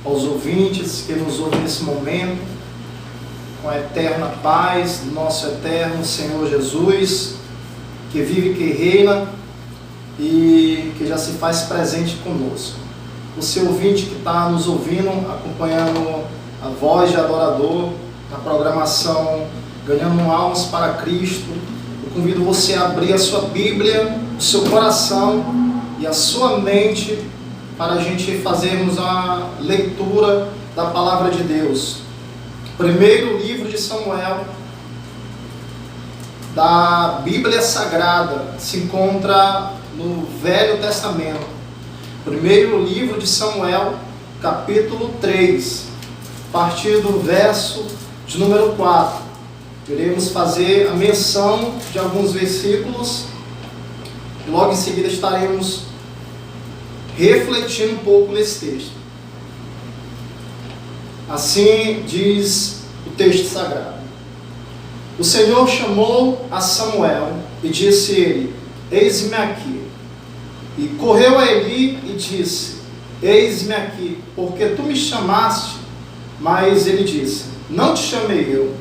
aos ouvintes que nos ouvem nesse momento, com a eterna paz do nosso eterno Senhor Jesus, que vive e que reina e que já se faz presente conosco. Você ouvinte que está nos ouvindo, acompanhando a voz de adorador na programação Ganhando Almas para Cristo, eu convido você a abrir a sua Bíblia, o seu coração e a sua mente para a gente fazermos a leitura da Palavra de Deus. Primeiro livro de Samuel da Bíblia Sagrada se encontra no Velho Testamento. Primeiro livro de Samuel, capítulo 3, a partir do verso de número 4. Iremos fazer a menção de alguns versículos e logo em seguida estaremos refletindo um pouco nesse texto. Assim diz o texto sagrado: O Senhor chamou a Samuel e disse-lhe: Eis-me aqui. E correu a Eli e disse: Eis-me aqui, porque tu me chamaste. Mas ele disse: Não te chamei eu.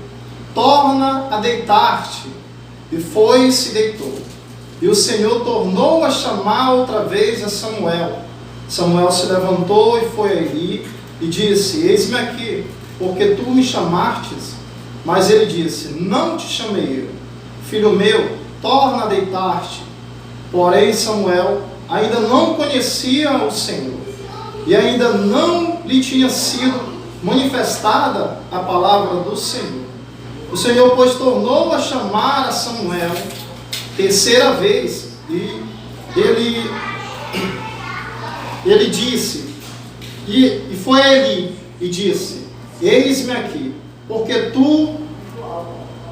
Torna a deitar-te. E foi e se deitou. E o Senhor tornou a chamar outra vez a Samuel. Samuel se levantou e foi a Eli e disse: Eis-me aqui, porque tu me chamastes. Mas ele disse: Não te chamei eu. Filho meu, torna a deitar-te. Porém Samuel ainda não conhecia o Senhor, e ainda não lhe tinha sido manifestada a palavra do Senhor. O Senhor, pois, tornou a chamar a Samuel terceira vez, e ele disse, e foi a Eli e disse: Eis-me aqui, porque tu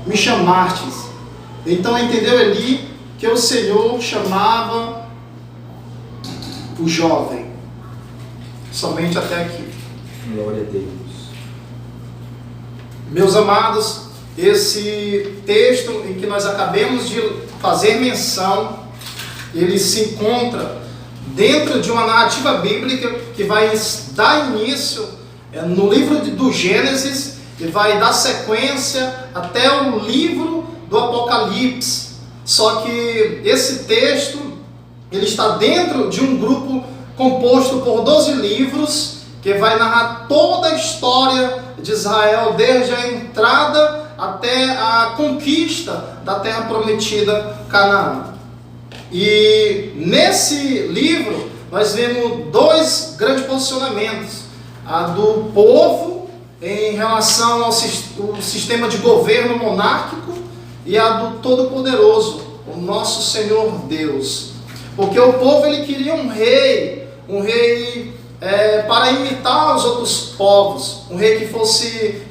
me chamastes. Então entendeu Eli que o Senhor chamava o jovem. Somente até aqui. Glória a Deus. Meus amados, esse texto em que nós acabamos de fazer menção, ele se encontra dentro de uma narrativa bíblica que vai dar início no livro do Gênesis e vai dar sequência até o livro do Apocalipse. Só que esse texto ele está dentro de um grupo composto por 12 livros que vai narrar toda a história de Israel, desde a entrada até a conquista da terra prometida, Canaã. E nesse livro nós vemos dois grandes posicionamentos: a do povo em relação ao sistema de governo monárquico e a do Todo-Poderoso, o nosso Senhor Deus. Porque o povo ele queria um rei para imitar os outros povos, um rei que fosse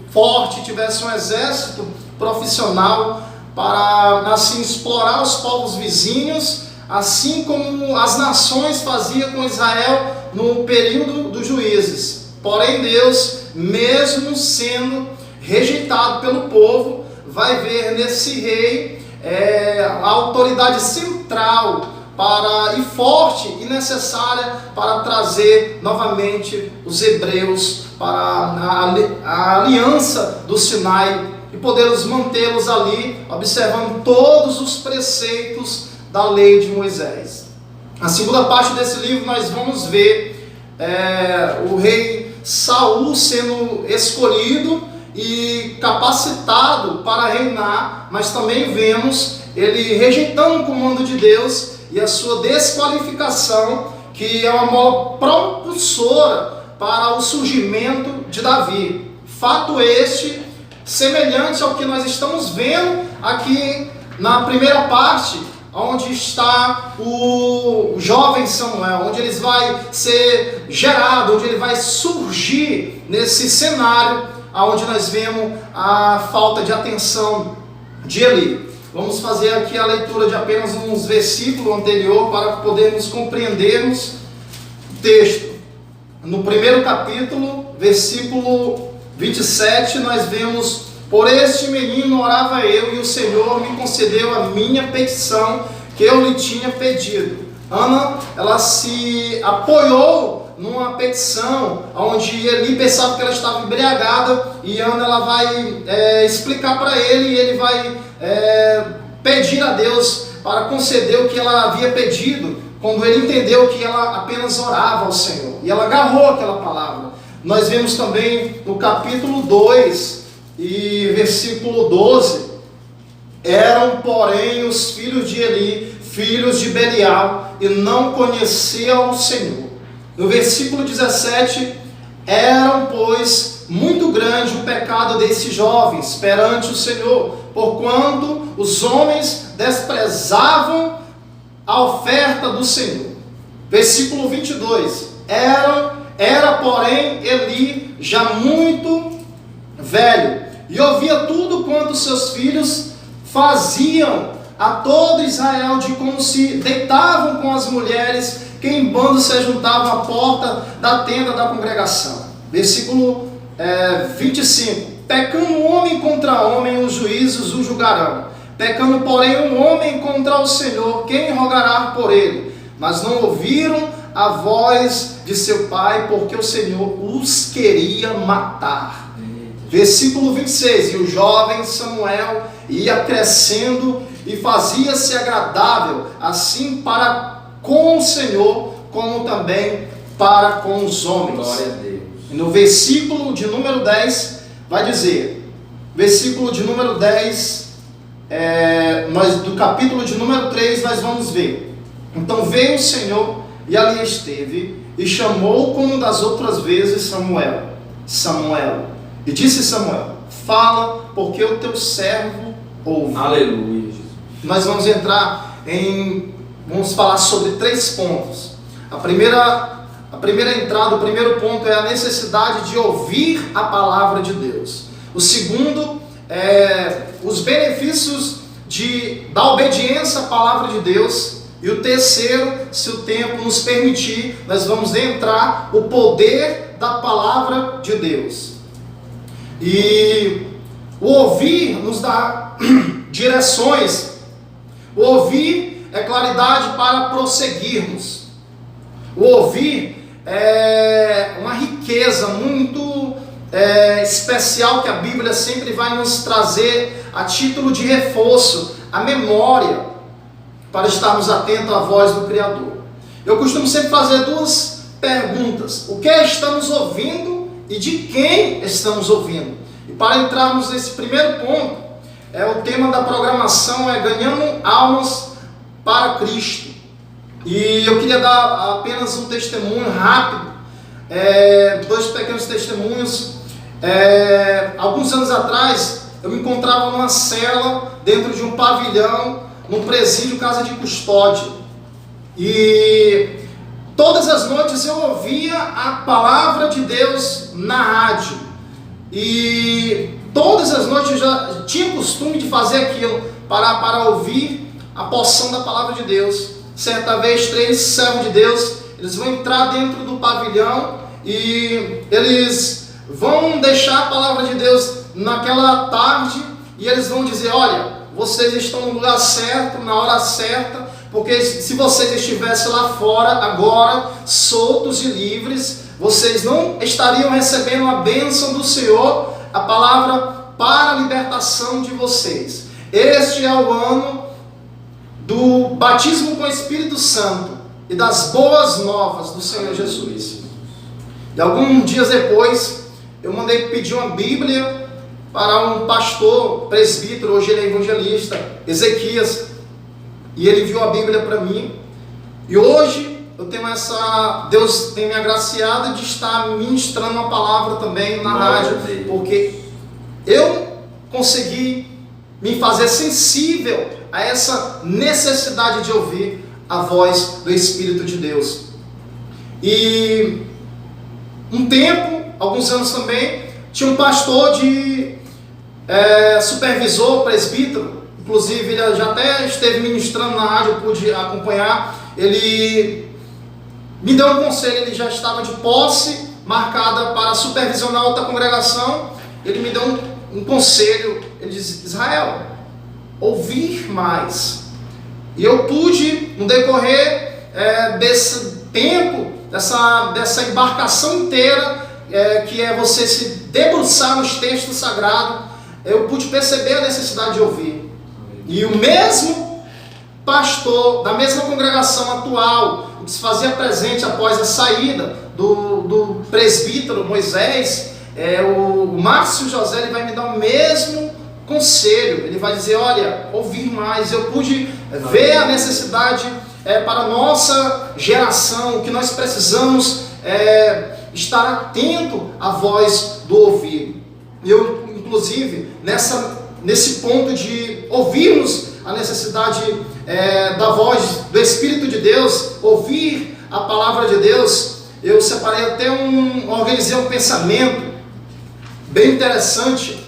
forte, tivesse um exército profissional para assim explorar os povos vizinhos, assim como as nações faziam com Israel no período dos juízes. Porém Deus, mesmo sendo rejeitado pelo povo, vai ver nesse rei a autoridade central e forte e necessária para trazer novamente os hebreus para a aliança do Sinai e poder mantê-los ali, observando todos os preceitos da lei de Moisés. Na segunda parte desse livro nós vamos ver o rei Saul sendo escolhido e capacitado para reinar, mas também vemos ele rejeitando o comando de Deus e a sua desqualificação, que é uma mola propulsora para o surgimento de Davi. Fato este semelhante ao que nós estamos vendo aqui na primeira parte, onde está o jovem Samuel, onde ele vai ser gerado, onde ele vai surgir nesse cenário, onde nós vemos a falta de atenção de Eli. Vamos fazer aqui a leitura de apenas uns versículos anteriores para podermos compreendermos o texto. No primeiro capítulo, versículo 27, nós vemos: Por este menino orava eu, e o Senhor me concedeu a minha petição que eu lhe tinha pedido. Ana, ela se apoiou numa petição, onde Eli pensava que ela estava embriagada, e Ana ela vai explicar para ele, e ele vai pedir a Deus para conceder o que ela havia pedido, quando ele entendeu que ela apenas orava ao Senhor, e ela agarrou aquela palavra. Nós vemos também no capítulo 2 e versículo 12: eram, porém, os filhos de Eli, filhos de Belial, e não conheciam o Senhor. No versículo 17: eram, pois, muito grande o pecado desses jovens perante o Senhor, porquanto os homens desprezavam a oferta do Senhor. Versículo 22: era, porém, Eli já muito velho, e ouvia tudo quanto seus filhos faziam a todo Israel, de como se deitavam com as mulheres que em bando se juntavam à porta da tenda da congregação. Versículo 25: pecando homem contra homem, os juízes o julgarão. Pecando, porém, um homem contra o Senhor, quem rogará por ele? Mas não ouviram a voz de seu pai, porque o Senhor os queria matar. Versículo 26: e o jovem Samuel ia crescendo e fazia-se agradável, assim para com o Senhor, como também para com os homens. Glória a Deus. E no versículo de número 10, vai dizer, versículo de número 10, do capítulo de número 3, nós vamos ver: então veio o Senhor e ali esteve, e chamou como das outras vezes Samuel, Samuel. E disse Samuel: fala, porque o teu servo ouve. Aleluia, Jesus. Nós vamos vamos falar sobre 3 pontos. A primeira entrada, o primeiro ponto é a necessidade de ouvir a palavra de Deus. O segundo é os benefícios da obediência à palavra de Deus. E o terceiro, se o tempo nos permitir, nós vamos entrar o poder da palavra de Deus. E o ouvir nos dá direções. O ouvir é claridade para prosseguirmos. O ouvir é uma riqueza muito especial que a Bíblia sempre vai nos trazer a título de reforço, a memória, para estarmos atentos à voz do Criador. Eu costumo sempre fazer 2 perguntas: o que estamos ouvindo e de quem estamos ouvindo? E para entrarmos nesse primeiro ponto, o tema da programação é ganhando almas para Cristo. E eu queria dar apenas um testemunho rápido, 2 pequenos testemunhos. Alguns anos atrás, eu me encontrava numa cela, dentro de um pavilhão, num presídio, casa de custódia. E todas as noites eu ouvia a palavra de Deus na rádio. E todas as noites eu já tinha costume de fazer aquilo, para ouvir a porção da palavra de Deus. Certa vez, 3 servos de Deus, eles vão entrar dentro do pavilhão e eles vão deixar a palavra de Deus naquela tarde, e eles vão dizer: olha, vocês estão no lugar certo, na hora certa, porque se vocês estivessem lá fora agora, soltos e livres, vocês não estariam recebendo a bênção do Senhor, a palavra para a libertação de vocês. Este é o ano do batismo com o Espírito Santo e das boas novas do Senhor Jesus. E alguns dias depois, eu mandei pedir uma Bíblia para um pastor, presbítero, hoje ele é evangelista, Ezequias, e ele enviou a Bíblia para mim. E hoje eu tenho Deus tem me agraciado de estar ministrando uma palavra também na rádio, porque eu consegui me fazer sensível a essa necessidade de ouvir a voz do Espírito de Deus. E um tempo, alguns anos também, tinha um pastor supervisor, presbítero, inclusive ele já até esteve ministrando na rádio, eu pude acompanhar. Ele me deu um conselho, ele já estava de posse marcada para supervisionar outra congregação. Ele me deu um conselho, ele disse: Israel, ouvir mais. E eu pude, no decorrer desse tempo, dessa embarcação inteira, que é você se debruçar nos textos sagrados, eu pude perceber a necessidade de ouvir. E o mesmo pastor da mesma congregação atual, o que se fazia presente após a saída do presbítero Moisés, o Márcio José, ele vai me dar o mesmo conselho. Ele vai dizer: olha, ouvir mais. Eu pude ver a necessidade para a nossa geração, que nós precisamos estar atento à voz do ouvir. Eu, inclusive, nesse ponto de ouvirmos a necessidade da voz do Espírito de Deus, ouvir a palavra de Deus, eu separei até organizei um pensamento bem interessante,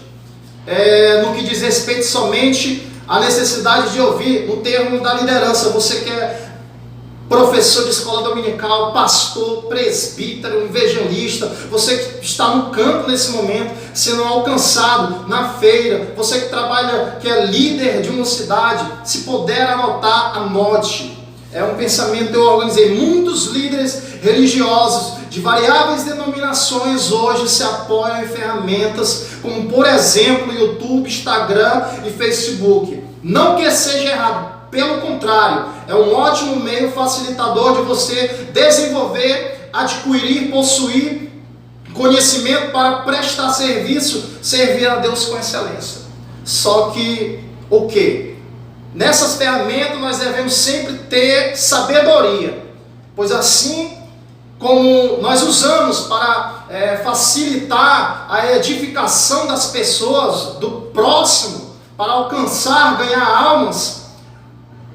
no que diz respeito somente à necessidade de ouvir, no termo da liderança. Você que é professor de escola dominical, pastor, presbítero, evangelista, você que está no campo nesse momento, sendo alcançado na feira, você que trabalha, que é líder de uma cidade, se puder anotar, anote. É um pensamento que eu organizei. Muitos líderes religiosos de variáveis denominações hoje se apoiam em ferramentas como, por exemplo, YouTube, Instagram e Facebook. Não que seja errado, pelo contrário, é um ótimo meio facilitador de você desenvolver, adquirir, possuir conhecimento para prestar serviço, servir a Deus com excelência. Só que o quê? Nessas ferramentas nós devemos sempre ter sabedoria, pois assim como nós usamos para facilitar a edificação das pessoas, do próximo, para alcançar, ganhar almas,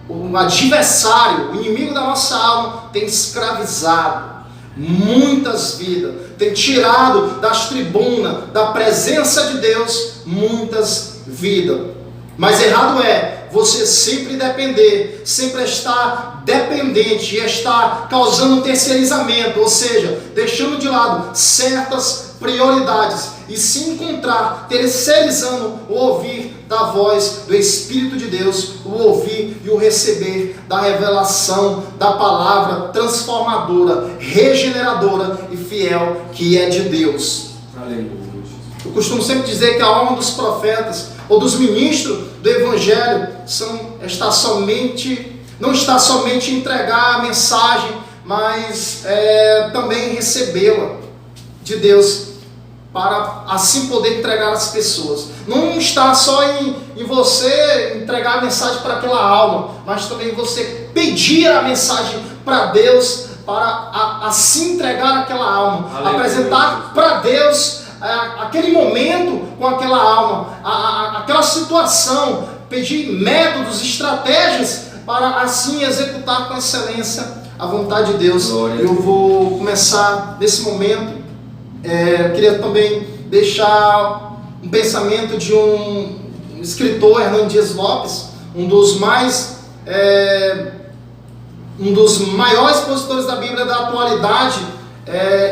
o adversário, o inimigo da nossa alma, tem escravizado muitas vidas, tem tirado das tribunas, da presença de Deus, muitas vidas. Mas errado é você sempre depender, sempre estar dependente e estar causando um terceirizamento, ou seja, deixando de lado certas prioridades e se encontrar terceirizando o ouvir da voz do Espírito de Deus, o ouvir e o receber da revelação da palavra transformadora, regeneradora e fiel que é de Deus. Aleluia. Eu costumo sempre dizer que a alma dos profetas ou dos ministros do Evangelho não está somente em entregar a mensagem, mas também recebê-la de Deus, para assim poder entregar às pessoas. Não está só em você entregar a mensagem para aquela alma, mas também você pedir a mensagem para Deus, para assim entregar aquela alma. Aleluia. Apresentar para Deus aquele momento com aquela alma, aquela situação, pedir métodos, estratégias para assim executar com excelência a vontade de Deus. Glória. Eu vou começar nesse momento. Eu queria também deixar um pensamento de um escritor, Hernando Dias Lopes, um dos maiores expositores da Bíblia da atualidade.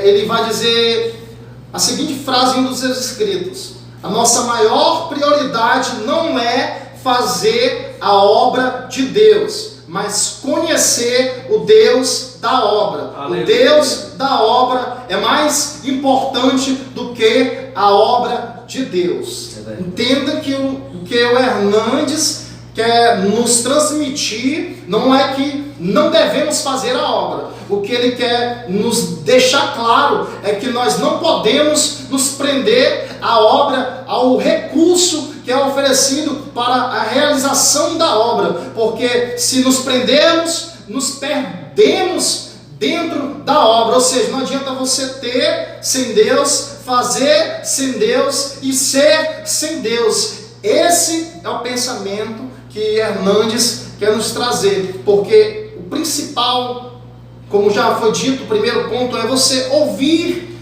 Ele vai dizer a seguinte frase em um dos seus escritos: a nossa maior prioridade não é fazer a obra de Deus, mas conhecer o Deus da obra. Aleluia. O Deus da obra é mais importante do que a obra de Deus. Entenda que o que o Hernandes quer nos transmitir não é que não devemos fazer a obra. O que ele quer nos deixar claro é que nós não podemos nos prender à obra, ao recurso que é oferecido para a realização da obra, porque se nos prendermos, nos perdemos dentro da obra. Ou seja, não adianta você ter sem Deus, fazer sem Deus e ser sem Deus. Esse é o pensamento que Hernandes quer nos trazer, porque o principal, como já foi dito, o primeiro ponto é você ouvir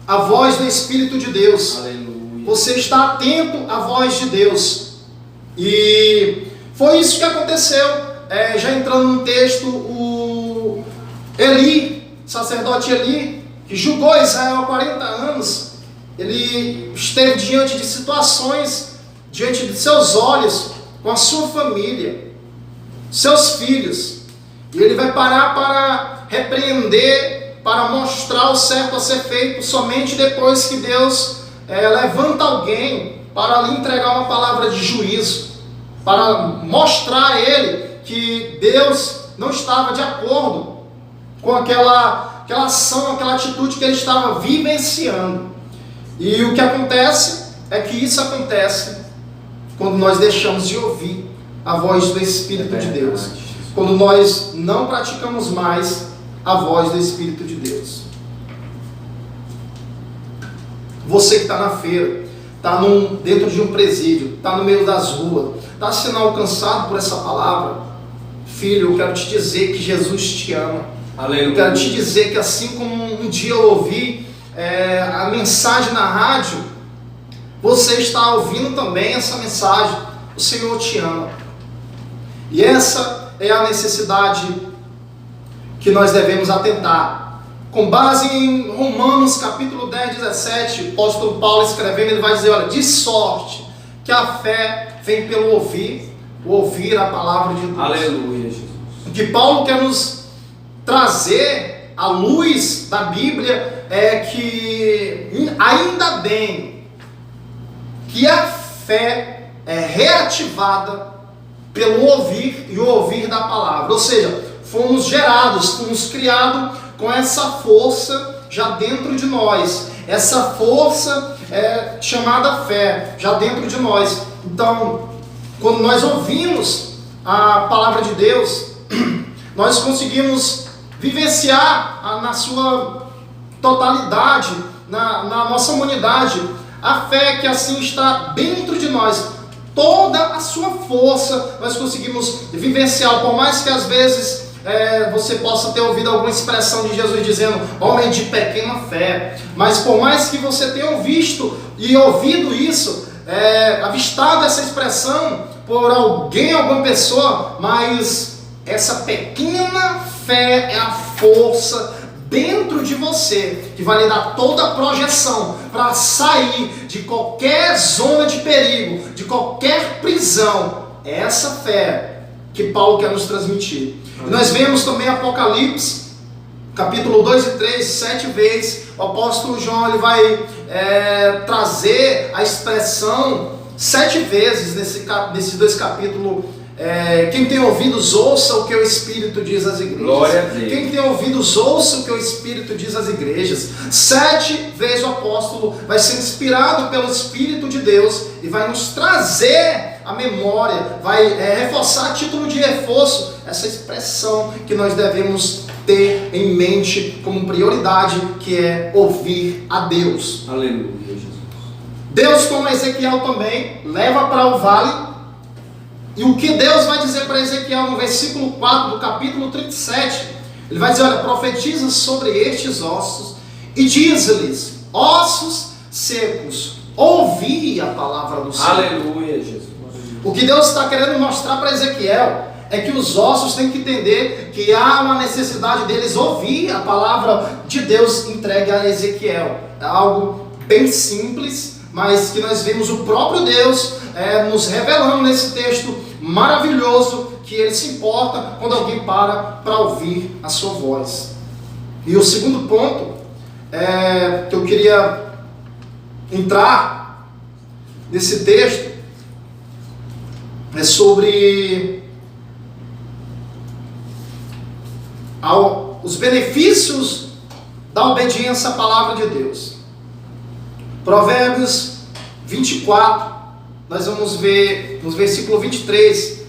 a voz do Espírito de Deus. Aleluia. Você está atento à voz de Deus. E foi isso que aconteceu. Já entrando no texto, o sacerdote Eli, que julgou Israel há 40 anos, ele esteve diante de situações, diante de seus olhos, com a sua família, seus filhos, e ele vai parar para repreender, para mostrar o certo a ser feito, somente depois que Deus levanta alguém para lhe entregar uma palavra de juízo, para mostrar a ele que Deus não estava de acordo com aquela ação, aquela atitude que ele estava vivenciando. E o que acontece é que isso acontece quando nós deixamos de ouvir a voz do Espírito de Deus, quando nós não praticamos mais a voz do Espírito de Deus. Você que está na feira, está dentro de um presídio, está no meio das ruas, está sendo alcançado por essa palavra, filho, eu quero te dizer que Jesus te ama. Aleluia. Eu quero te dizer que assim como um dia eu ouvi a mensagem na rádio, você está ouvindo também essa mensagem. O Senhor te ama. E essa é a necessidade que nós devemos atentar. Com base em Romanos capítulo 10, 17, o apóstolo Paulo escrevendo, ele vai dizer, olha, de sorte que a fé vem pelo ouvir a palavra de Deus. Aleluia, Jesus. O que Paulo quer nos trazer à luz da Bíblia é que ainda bem que a fé é reativada pelo ouvir e o ouvir da palavra. Ou seja, fomos gerados, fomos criados com essa força já dentro de nós. Essa força chamada fé já dentro de nós. Então, quando nós ouvimos a palavra de Deus, nós conseguimos vivenciar na sua totalidade, na nossa humanidade, a fé que assim está dentro de nós. Toda a sua força nós conseguimos vivenciar, por mais que às vezes você possa ter ouvido alguma expressão de Jesus dizendo, homem de pequena fé, mas por mais que você tenha visto e ouvido isso, avistado essa expressão por alguém, alguma pessoa, mas essa pequena fé é a força dentro de você que vai lhe dar toda a projeção para sair de qualquer zona de perigo, de qualquer prisão. É essa fé que Paulo quer nos transmitir. E nós vemos também Apocalipse, capítulo 2 e 3, 7 vezes, o apóstolo João ele vai trazer a expressão 7 vezes nesses dois capítulos. Quem tem ouvidos, ouça o que o Espírito diz às igrejas. Glória a Deus. Quem tem ouvidos, ouça o que o Espírito diz às igrejas. 7 vezes o apóstolo vai ser inspirado pelo Espírito de Deus e vai nos trazer a memória, vai reforçar a título de reforço essa expressão que nós devemos ter em mente como prioridade, que é ouvir a Deus. Aleluia, Jesus. Deus, como Ezequiel também, leva para o vale. E o que Deus vai dizer para Ezequiel no versículo 4 do capítulo 37, ele vai dizer, olha, profetiza sobre estes ossos e diz-lhes, ossos secos, ouvi a palavra do Senhor. Aleluia, Jesus. O que Deus está querendo mostrar para Ezequiel é que os ossos têm que entender que há uma necessidade deles ouvir a palavra de Deus entregue a Ezequiel. É algo bem simples, mas que nós vemos o próprio Deus nos revelando nesse texto maravilhoso, que ele se importa quando alguém para ouvir a sua voz. E o segundo ponto que eu queria entrar nesse texto é sobre os benefícios da obediência à palavra de Deus. Provérbios 24, nós vamos ver no versículo 23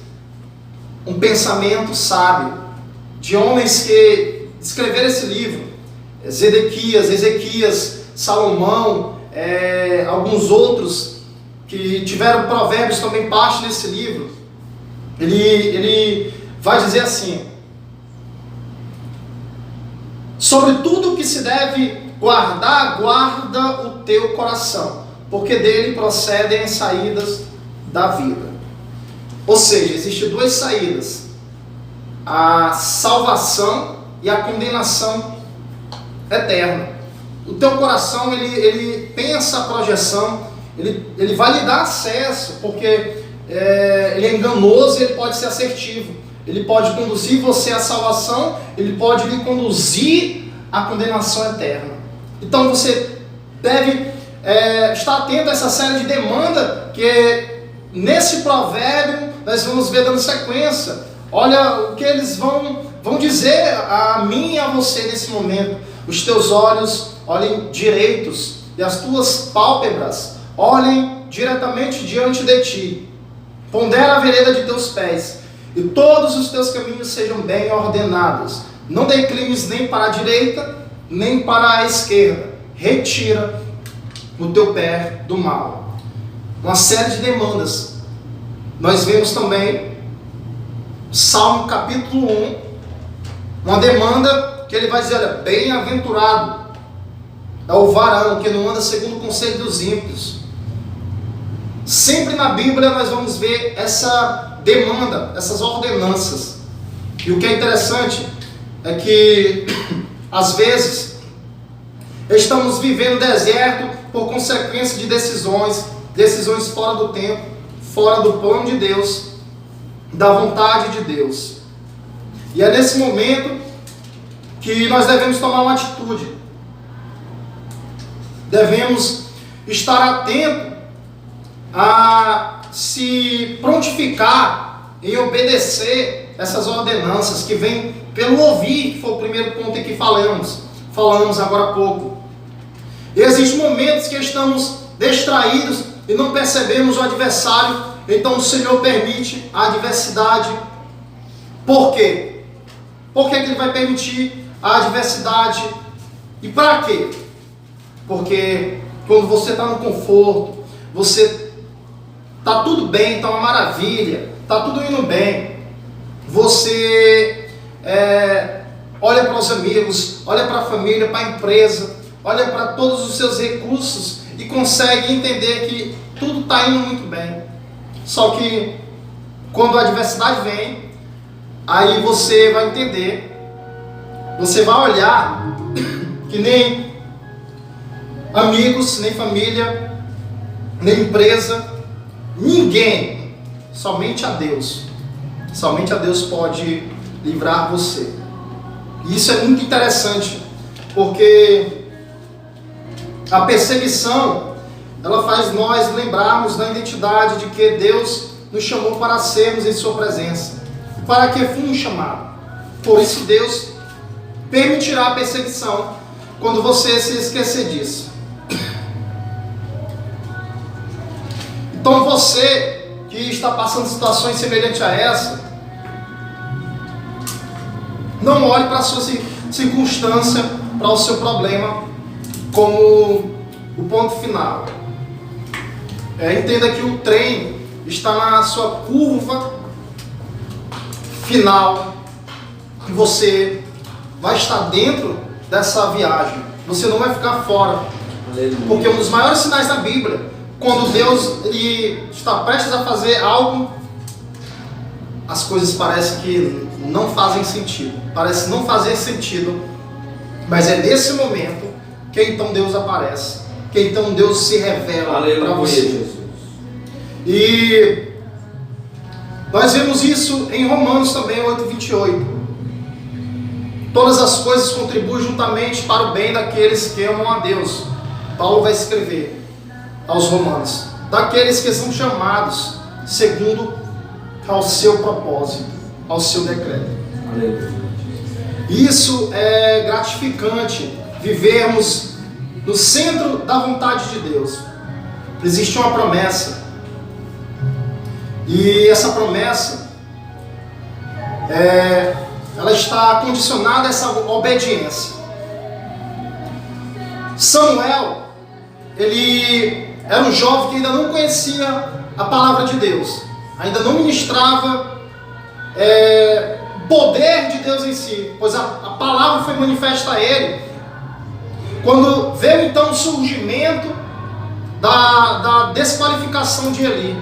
um pensamento sábio de homens que escreveram esse livro. Ezequias, Salomão, alguns outros que tiveram provérbios também parte desse livro. Ele vai dizer assim: sobre tudo que se deve guardar, guarda o teu coração, porque dele procedem as saídas da vida. Ou seja, existem duas saídas: a salvação e a condenação eterna. O teu coração, ele pensa a projeção, ele vai lhe dar acesso, porque ele é enganoso e ele pode ser assertivo. ele pode conduzir você à salvação, ele pode lhe conduzir à condenação eterna. Então você deve estar atento a essa série de demanda que nesse provérbio nós vamos ver dando sequência. Olha o que eles vão dizer a mim e a você nesse momento. Os teus olhos olhem direitos e as tuas pálpebras olhem diretamente diante de ti. Pondera a vereda de teus pés e todos os teus caminhos sejam bem ordenados. Não declines nem para a direita, nem para a esquerda. Retira o teu pé do mal. Uma série de demandas. Nós vemos também Salmo capítulo 1, uma demanda que ele vai dizer, olha, bem-aventurado é o varão que não anda segundo o conselho dos ímpios. Sempre na Bíblia nós vamos ver essa demanda, essas ordenanças. E o que é interessante é que, às vezes, estamos vivendo deserto por consequência de decisões fora do tempo, fora do plano de Deus, da vontade de Deus. E é nesse momento que nós devemos tomar uma atitude. Devemos estar atento a se prontificar em obedecer essas ordenanças que vêm pelo ouvir, que foi o primeiro ponto em que falamos agora há pouco. E existem momentos que estamos distraídos e não percebemos o adversário, então o Senhor permite a adversidade. Por quê? Por que Ele vai permitir a adversidade? E para quê? Porque quando você está no conforto, você está tudo bem, está uma maravilha, está tudo indo bem, você olha para os amigos, olha para a família, para a empresa, olha para todos os seus recursos e consegue entender que tudo está indo muito bem. Só que quando a adversidade vem, aí você vai entender, você vai olhar que nem amigos, nem família, nem empresa, ninguém, somente a Deus pode livrar você. E isso é muito interessante, porque a perseguição, ela faz nós lembrarmos da identidade de que Deus nos chamou para sermos em sua presença. Para que fomos chamados. Por isso Deus permitirá a perseguição quando você se esquecer disso. Então você que está passando situações semelhantes a essa, não olhe para a sua circunstância, para o seu problema como o ponto final. Entenda que o trem está na sua curva final, que você vai estar dentro dessa viagem, você não vai ficar fora. Aleluia. Porque um dos maiores sinais da Bíblia, quando Deus ele está prestes a fazer algo, as coisas parecem que não fazem sentido, parece não fazer sentido, mas é nesse momento que então Deus aparece, que então Deus se revela para você. Jesus. E nós vemos isso em Romanos também, 8:28. Todas as coisas contribuem juntamente para o bem daqueles que amam a Deus. Paulo vai escrever aos Romanos, daqueles que são chamados segundo ao seu propósito, ao seu decreto. Aleluia. Isso é gratificante, vivermos no centro da vontade de Deus. Existe uma promessa, e essa promessa ela está condicionada a essa obediência. Samuel, ele era um jovem que ainda não conhecia a palavra de Deus, ainda não ministrava o poder de Deus em si, pois a palavra foi manifesta a ele. Quando veio então o surgimento da desqualificação de Eli,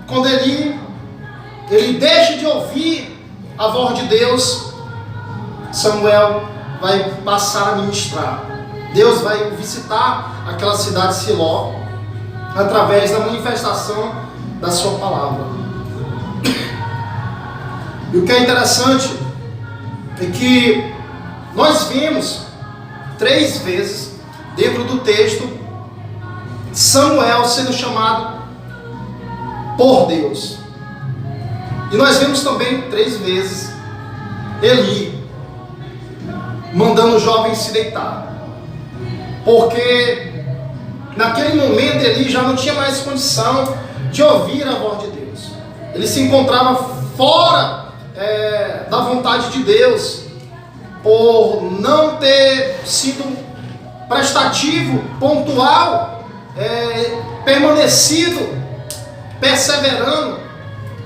quando ele deixa de ouvir a voz de Deus, Samuel vai passar a ministrar. Deus vai visitar aquela cidade de Siló através da manifestação da sua palavra. E o que é interessante é que nós vimos 3 vezes dentro do texto Samuel sendo chamado por Deus. E nós vemos também 3 vezes Eli mandando o jovem se deitar. Porque naquele momento Eli já não tinha mais condição de ouvir a voz de Deus. Ele se encontrava fora da vontade de Deus, por não ter sido prestativo, pontual, permanecido, perseverando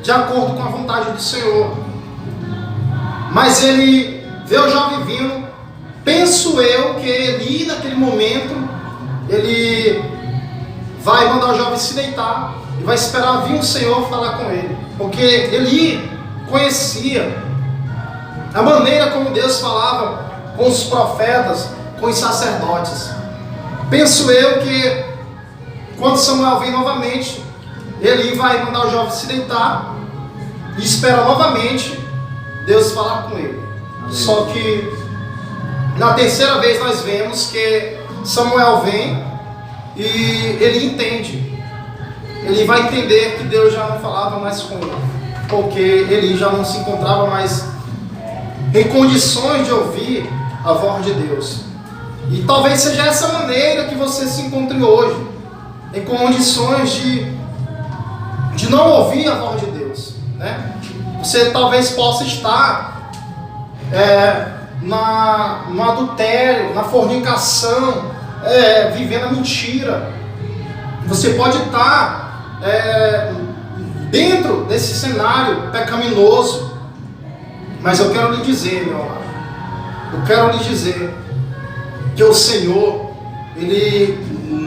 de acordo com a vontade do Senhor. Mas ele vê o jovem vindo. Penso eu que Eli, naquele momento, ele vai mandar o jovem se deitar e vai esperar vir o Senhor falar com ele, porque Eli conhecia a maneira como Deus falava com os profetas, com os sacerdotes. Penso eu que quando Samuel vem novamente, Eli vai mandar o jovem se deitar e espera novamente Deus falar com ele. Amém. Só que na terceira vez nós vemos que Samuel vem e ele entende. Ele vai entender que Deus já não falava mais com ele, porque ele já não se encontrava mais em condições de ouvir a voz de Deus. E talvez seja essa maneira que você se encontre hoje, em condições de não ouvir a voz de Deus, né? Você talvez possa estar no adultério, na fornicação, vivendo a mentira. Você pode estar dentro desse cenário pecaminoso. Mas eu quero lhe dizer, meu amado, eu quero lhe dizer que o Senhor, Ele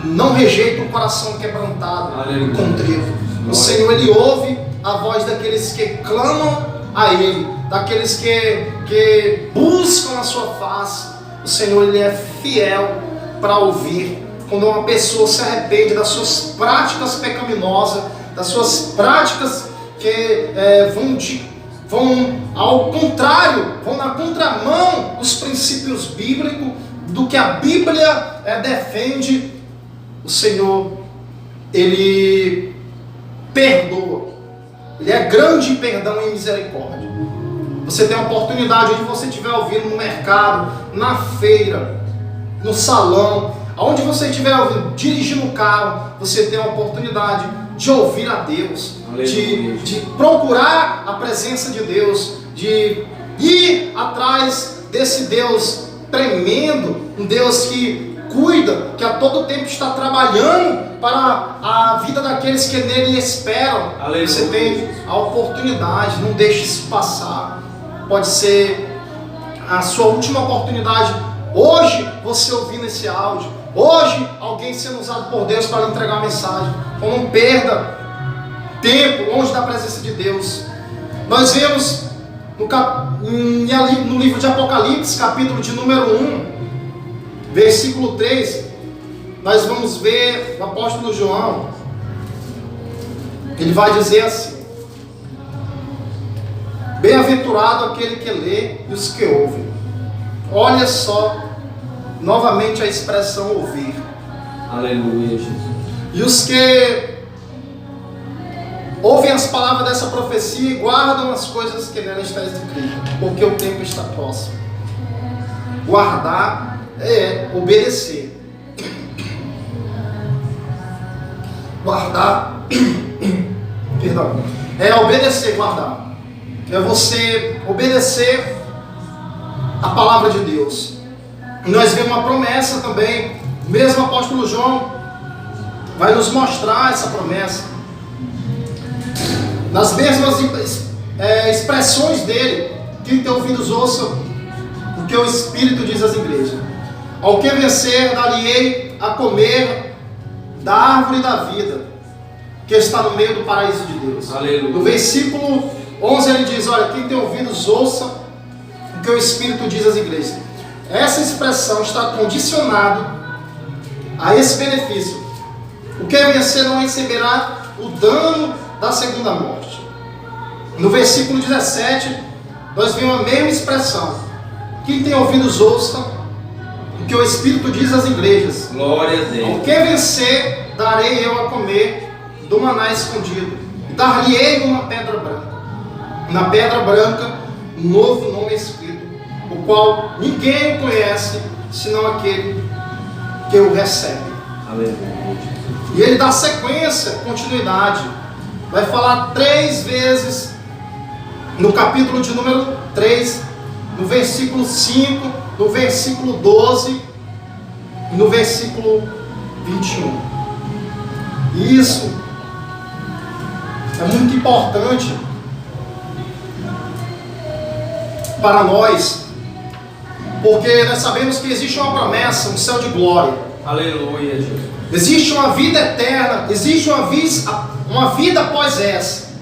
não rejeita um coração quebrantado e contrito. O Senhor, Ele ouve a voz daqueles que clamam a Ele, daqueles que buscam a sua face. O Senhor, Ele é fiel para ouvir. Quando uma pessoa se arrepende das suas práticas pecaminosas, das suas práticas que vão ao contrário, vão na contramão dos princípios bíblicos, do que a Bíblia defende, o Senhor, Ele perdoa. Ele é grande em perdão e misericórdia. Você tem a oportunidade, onde você estiver ouvindo, no mercado, na feira, no salão, aonde você estiver ouvindo, dirigindo o carro, você tem a oportunidade de ouvir a Deus, de procurar a presença de Deus, de ir atrás desse Deus tremendo, um Deus que cuida, que a todo tempo está trabalhando para a vida daqueles que nele esperam. Aleluia. Você tem a oportunidade, não deixe isso passar. Pode ser a sua última oportunidade. Hoje, você ouvindo esse áudio, hoje, alguém sendo usado por Deus para lhe entregar uma mensagem. Então não perda tempo longe da presença de Deus. Nós vemos no livro de Apocalipse, capítulo de número 1, versículo 3, nós vamos ver o apóstolo João. Ele vai dizer assim: bem-aventurado aquele que lê e os que ouvem. Olha só, novamente a expressão ouvir. Aleluia, Jesus. E os que ouvem as palavras dessa profecia e guardam as coisas que nela está escrito, porque o tempo está próximo. Guardar é obedecer. Guardar, perdão, é obedecer, guardar. É você obedecer a palavra de Deus. Nós vemos uma promessa também. O mesmo apóstolo João vai nos mostrar essa promessa. Nas mesmas expressões dele, quem tem ouvidos ouça o que o Espírito diz às igrejas. Ao que vencer, dar-lhe-ei a comer da árvore da vida, que está no meio do paraíso de Deus. Aleluia. No versículo 11 ele diz: olha, quem tem ouvidos ouça o que o Espírito diz às igrejas. Essa expressão está condicionada a esse benefício. O que vencer não receberá o dano da segunda morte. No versículo 17 nós vimos a mesma expressão. Quem tem ouvidos ouça o que o Espírito diz às igrejas. Glória a Deus. Ao que vencer, darei eu a comer do maná escondido. Dar-lhe-ei uma pedra branca. Na pedra branca, um novo nome escrito, o qual ninguém conhece, senão aquele que o recebe. Aleluia. E ele dá sequência, continuidade. Vai falar 3 vezes no capítulo de número 3, no versículo 5, no versículo 12 e no versículo 21. E isso é muito importante para nós, porque nós sabemos que existe uma promessa, um céu de glória. Aleluia, Jesus. Existe uma vida eterna, existe uma vida após essa.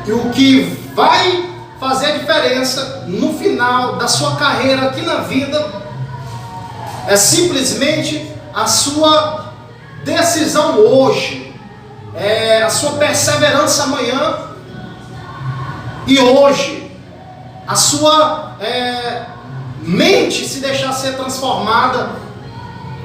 E o que vai fazer a diferença no final da sua carreira aqui na vida é simplesmente a sua decisão hoje, a sua perseverança amanhã e hoje, a sua mente se deixar ser transformada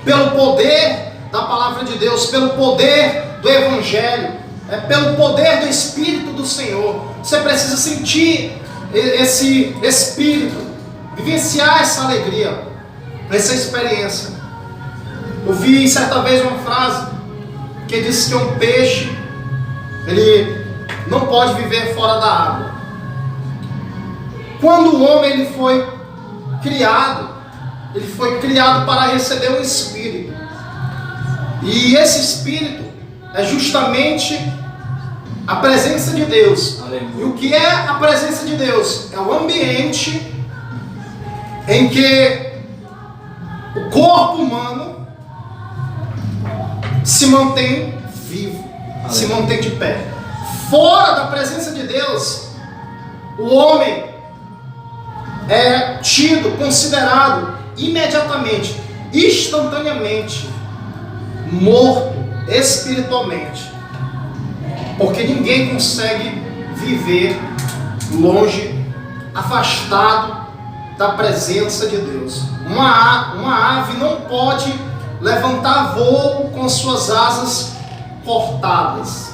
pelo poder da palavra de Deus, pelo poder do Evangelho, pelo poder do Espírito do Senhor. Você precisa sentir esse Espírito, vivenciar essa alegria, essa experiência. Eu vi certa vez uma frase que diz que um peixe, ele não pode viver fora da água. Quando o homem ele foi criado para receber um Espírito. E esse Espírito é justamente a presença de Deus. Aleluia. E o que é a presença de Deus? É o ambiente em que o corpo humano se mantém vivo, Aleluia. Se mantém de pé. Fora da presença de Deus, o homem é tido, considerado imediatamente, instantaneamente morto espiritualmente, porque ninguém consegue viver longe, afastado da presença de Deus. Uma ave não pode levantar voo com suas asas cortadas.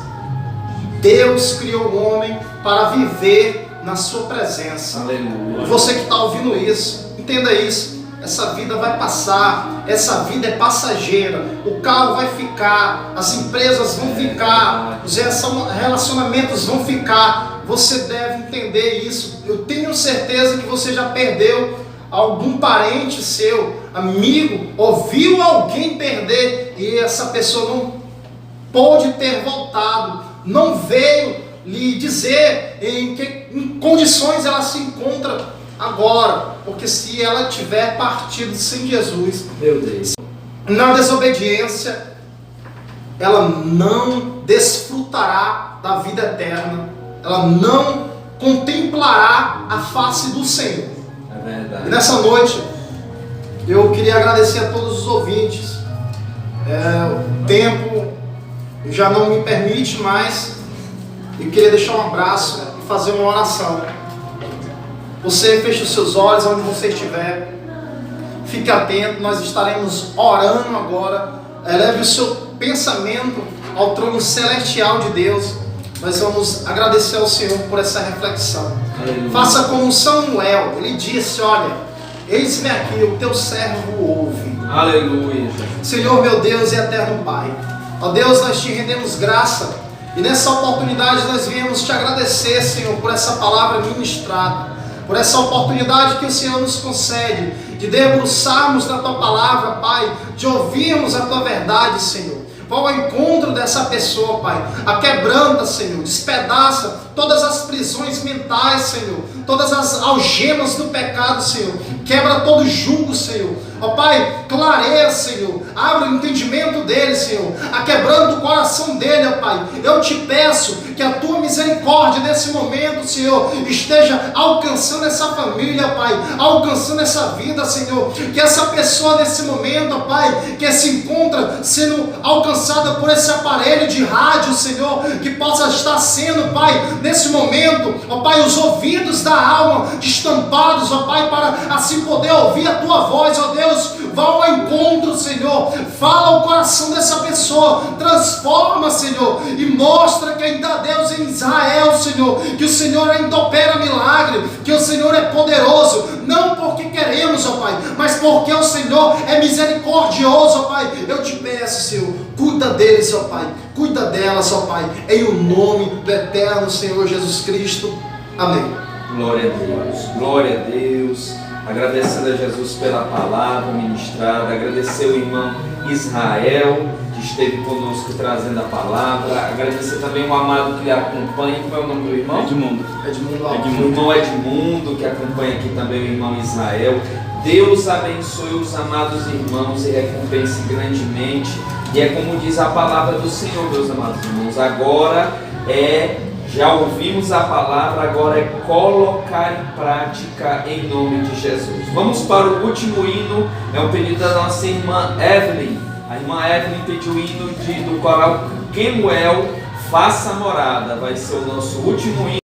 Deus criou o homem para viver na sua presença. Aleluia. Você que está ouvindo isso, entenda isso. Essa vida vai passar, essa vida é passageira. O carro vai ficar, as empresas vão ficar, os relacionamentos vão ficar. Você deve entender isso. Eu tenho certeza que você já perdeu algum parente seu, amigo, ouviu alguém perder e essa pessoa não pôde ter voltado, não veio lhe dizer em que condições ela se encontra agora, porque se ela tiver partido sem Jesus, Meu Deus, na desobediência, ela não desfrutará da vida eterna, ela não contemplará a face do Senhor. é verdade. E nessa noite, eu queria agradecer a todos os ouvintes. O tempo já não me permite mais. Eu queria deixar um abraço e fazer uma oração. Você feche os seus olhos onde você estiver. Fique atento, nós estaremos orando agora. Eleve o seu pensamento ao trono celestial de Deus. Nós vamos agradecer ao Senhor por essa reflexão. Aleluia. Faça como Samuel, ele disse: olha, eis-me aqui, o teu servo ouve. Aleluia. Senhor meu Deus e eterno Pai, ó Deus, nós te rendemos graça e nessa oportunidade nós viemos te agradecer, Senhor, por essa palavra ministrada, por essa oportunidade que o Senhor nos concede de debruçarmos na tua palavra, Pai, de ouvirmos a tua verdade, Senhor. Vá ao encontro dessa pessoa, Pai, a quebranta, Senhor, despedaça todas as prisões mentais, Senhor, todas as algemas do pecado, Senhor, quebra todo jugo, Senhor. Ó Pai, clareia, Senhor, abre o entendimento dele, Senhor, aquebrando o coração dele, ó Pai. Eu te peço que a tua misericórdia nesse momento, Senhor, esteja alcançando essa família, Pai, alcançando essa vida, Senhor, que essa pessoa nesse momento, ó Pai, que se encontra sendo alcançada por esse aparelho de rádio, Senhor, que possa estar sendo, Pai, nesse momento, ó Pai, os ouvidos da a alma destampados, ó Pai, para assim poder ouvir a Tua voz, ó Deus. Vá ao encontro, Senhor, fala ao coração dessa pessoa, transforma, Senhor, e mostra que ainda há Deus em Israel, Senhor, que o Senhor ainda opera milagre, que o Senhor é poderoso, não porque queremos, ó Pai, mas porque o Senhor é misericordioso, ó Pai. Eu te peço, Senhor, cuida deles, ó Pai, cuida delas, ó Pai, em o nome do eterno Senhor Jesus Cristo. Amém. Glória a Deus, glória a Deus. Agradecendo a Jesus pela palavra ministrada, agradecer o irmão Israel, que esteve conosco trazendo a palavra, agradecer também o amado que lhe acompanha. Qual é o nome do irmão? Edmundo. O irmão Edmundo, que acompanha aqui também o irmão Israel. Deus abençoe os amados irmãos e recompense grandemente. E é como diz a palavra do Senhor, meus amados irmãos, agora já ouvimos a palavra, agora é colocar em prática em nome de Jesus. Vamos para o último hino, é um pedido da nossa irmã Evelyn. A irmã Evelyn pediu o hino do coral Kemuel, Faça Morada. Vai ser o nosso último hino.